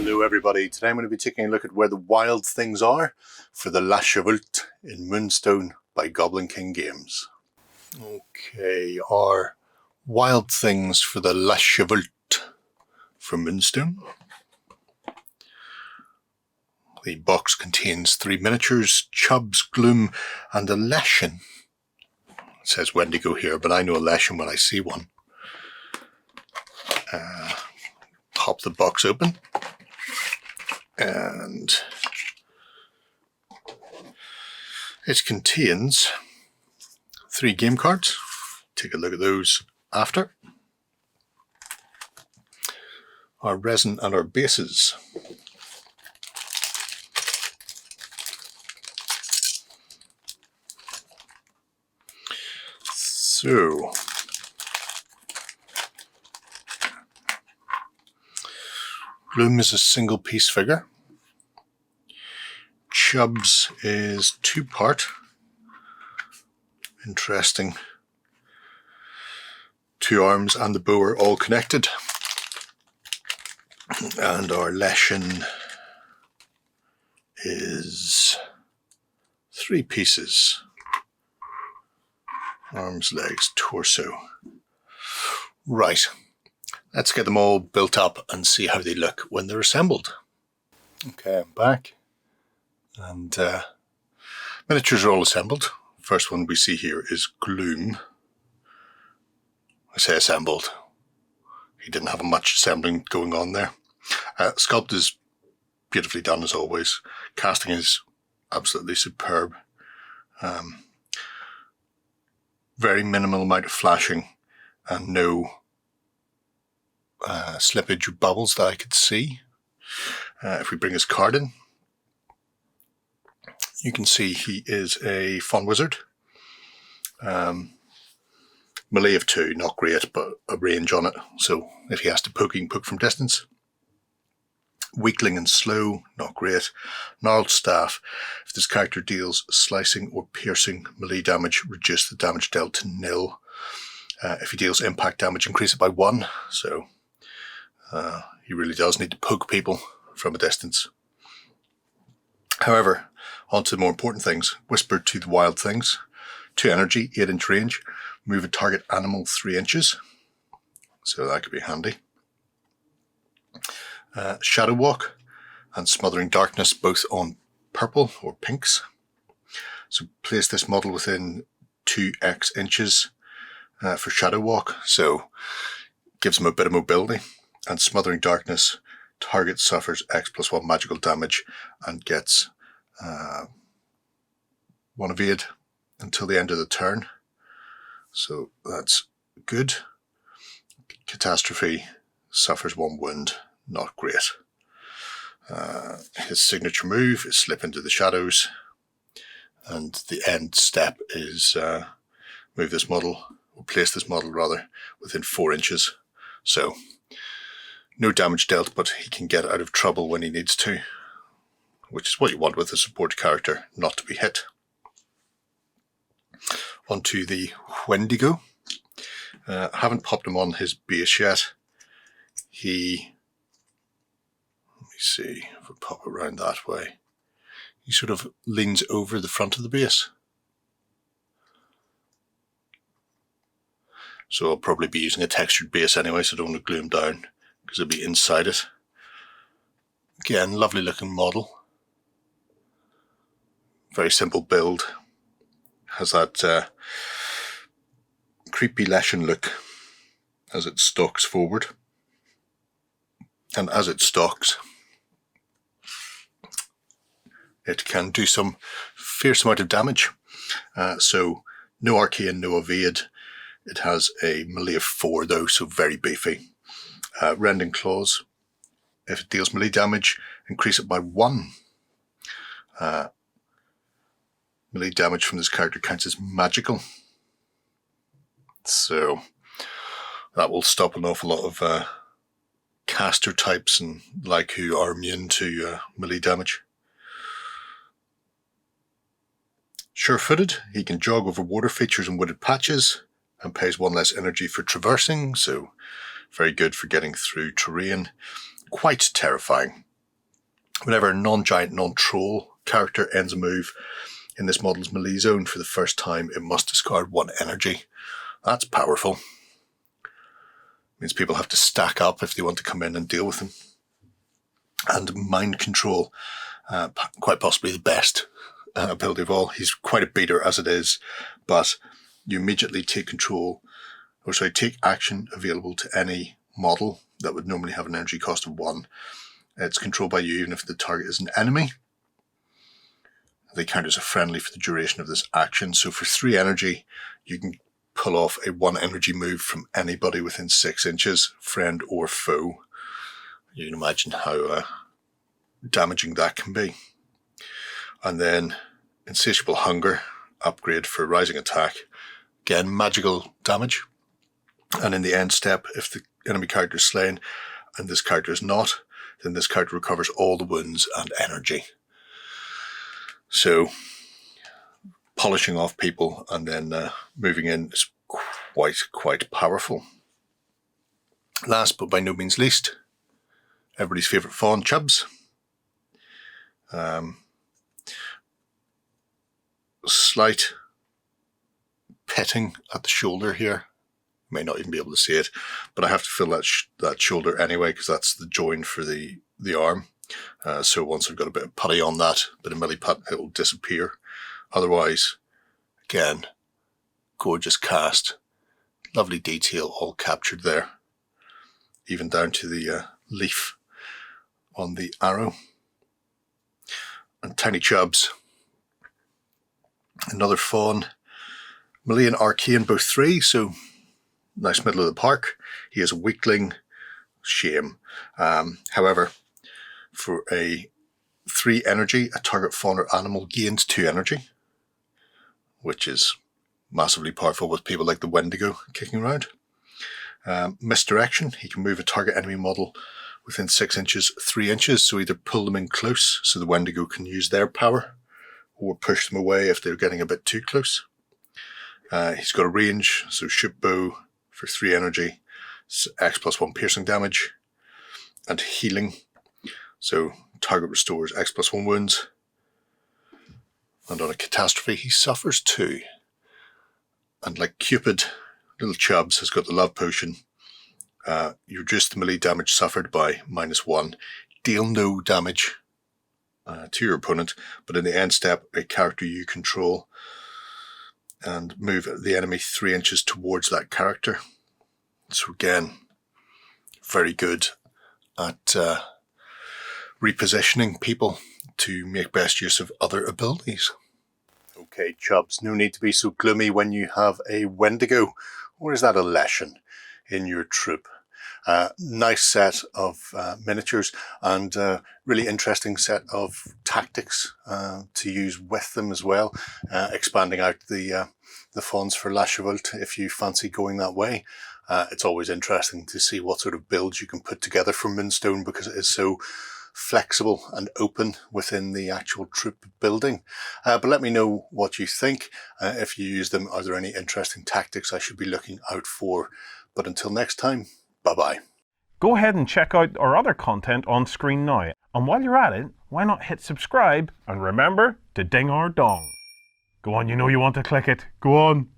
Hello everybody, today I'm going to be taking a look at where the wild things are for the La Chevalte in Moonstone by Goblin King Games. Okay, our wild things for the La Chevalte for Moonstone. The box contains 3 miniatures, Chubs, Gloom and a Leshen. It says Wendigo here, but I know a Leshen when I see one. Pop the box open. And it contains 3 game cards. Take a look at those after. Our resin and our bases. So, Gloom is a single piece figure. Chubs is 2-part. Interesting. 2 arms and the bow are all connected. And our Leshen is 3 pieces. Arms, legs, torso. Right. Let's get them all built up and see how they look when they're assembled. Okay, I'm back. And miniatures are all assembled. First one we see here is Gloom. I say assembled. He didn't have much assembling going on there. Sculpt is beautifully done as always. Casting is absolutely superb. Very minimal amount of flashing and no slippage or bubbles that I could see. If we bring his card in, you can see he is a faun wizard. Melee of 2, not great, but a range on it. So if he has to poke, he can poke from distance. Weakling and slow, not great. Gnarled staff. If this character deals slicing or piercing melee damage, reduce the damage dealt to 0. If he deals impact damage, increase it by 1. So he really does need to poke people from a distance. However, on to the more important things. Whisper to the wild things. 2 energy, 8-inch range. Move a target animal 3 inches. So that could be handy. Shadow Walk and Smothering Darkness, both on purple or pinks. So place this model within 2x inches for Shadow Walk. So gives him a bit of mobility. And Smothering Darkness, target suffers X+1 magical damage and gets 1 evade until the end of the turn. So that's good. Catastrophe, suffers 1 wound, not great. His signature move is slip into the shadows, and the end step is move this model, or place this model rather, within 4 inches. So no damage dealt, but he can get out of trouble when he needs to, which is what you want with a support character, not to be hit. Onto the Wendigo. Haven't popped him on his base yet. Let me see if I pop it around that way. He sort of leans over the front of the base. So I'll probably be using a textured base anyway, so I don't want to glue him down because it'll be inside it. Again, lovely looking model. Very simple build. Has that creepy Leshen look as it stalks forward. And as it stalks, it can do some fierce amount of damage. So no arcane, no evade. It has a melee of 4 though, so very beefy. Rending claws. If it deals melee damage, increase it by 1. Melee damage from this character counts as magical. So that will stop an awful lot of caster types and like who are immune to melee damage. Sure-footed, he can jog over water features and wooded patches and pays 1 less energy for traversing, so very good for getting through terrain. Quite terrifying. Whenever a non-giant, non-troll character ends a move in this model's melee zone for the first time, it must discard 1 energy. That's powerful. Means people have to stack up if they want to come in and deal with them. And mind control, quite possibly the best ability of all. He's quite a beater as it is, but you immediately take take action available to any model that would normally have an energy cost of 1. It's controlled by you even if the target is an enemy. They count as a friendly for the duration of this action. So for 3 energy, you can pull off a 1 energy move from anybody within 6 inches, friend or foe. You can imagine how damaging that can be. And then Insatiable Hunger, upgrade for rising attack. Again, magical damage. And in the end step, if the enemy character is slain and this character is not, then this character recovers all the wounds and energy. So polishing off people and then moving in is quite powerful. Last but by no means least, everybody's favourite faun, Chubs. Slight petting at the shoulder here. You may not even be able to see it, but I have to fill that shoulder anyway because that's the join for the arm. So once I've got a bit of putty on that, bit of melee put, it will disappear. Otherwise, again, gorgeous cast. Lovely detail all captured there. Even down to the leaf on the arrow. And tiny Chubs. Another faun. Melee and arcane both 3, so nice middle of the park. He is a weakling. Shame. However, for a 3 energy, a target faun or animal gains 2 energy, which is massively powerful with people like the Wendigo kicking around. Misdirection, he can move a target enemy model within 6 inches, 3 inches, so either pull them in close so the Wendigo can use their power, or push them away if they're getting a bit too close. He's got a range, so shoot bow for 3 energy, X+1 piercing damage, and healing. So target restores X+1 wounds. And on a catastrophe, he suffers 2. And like Cupid, little Chubs has got the love potion. You reduce the melee damage suffered by -1. Deal no damage to your opponent, but in the end step, a character you control and move the enemy 3 inches towards that character. So again, very good at repositioning people to make best use of other abilities. Okay, Chubs, no need to be so gloomy when you have a Wendigo, or is that a Leshen in your troop. Nice set of miniatures and really interesting set of tactics to use with them as well, expanding out the fauns for La Chevalte if you fancy going that way. It's always interesting to see what sort of builds you can put together from Moonstone because it is so flexible and open within the actual troop building. But let me know what you think. If you use them, are there any interesting tactics I should be looking out for? But until next time, bye-bye. Go ahead and check out our other content on screen now. And while you're at it, why not hit subscribe and remember to ding our dong. Go on, you know you want to click it. Go on.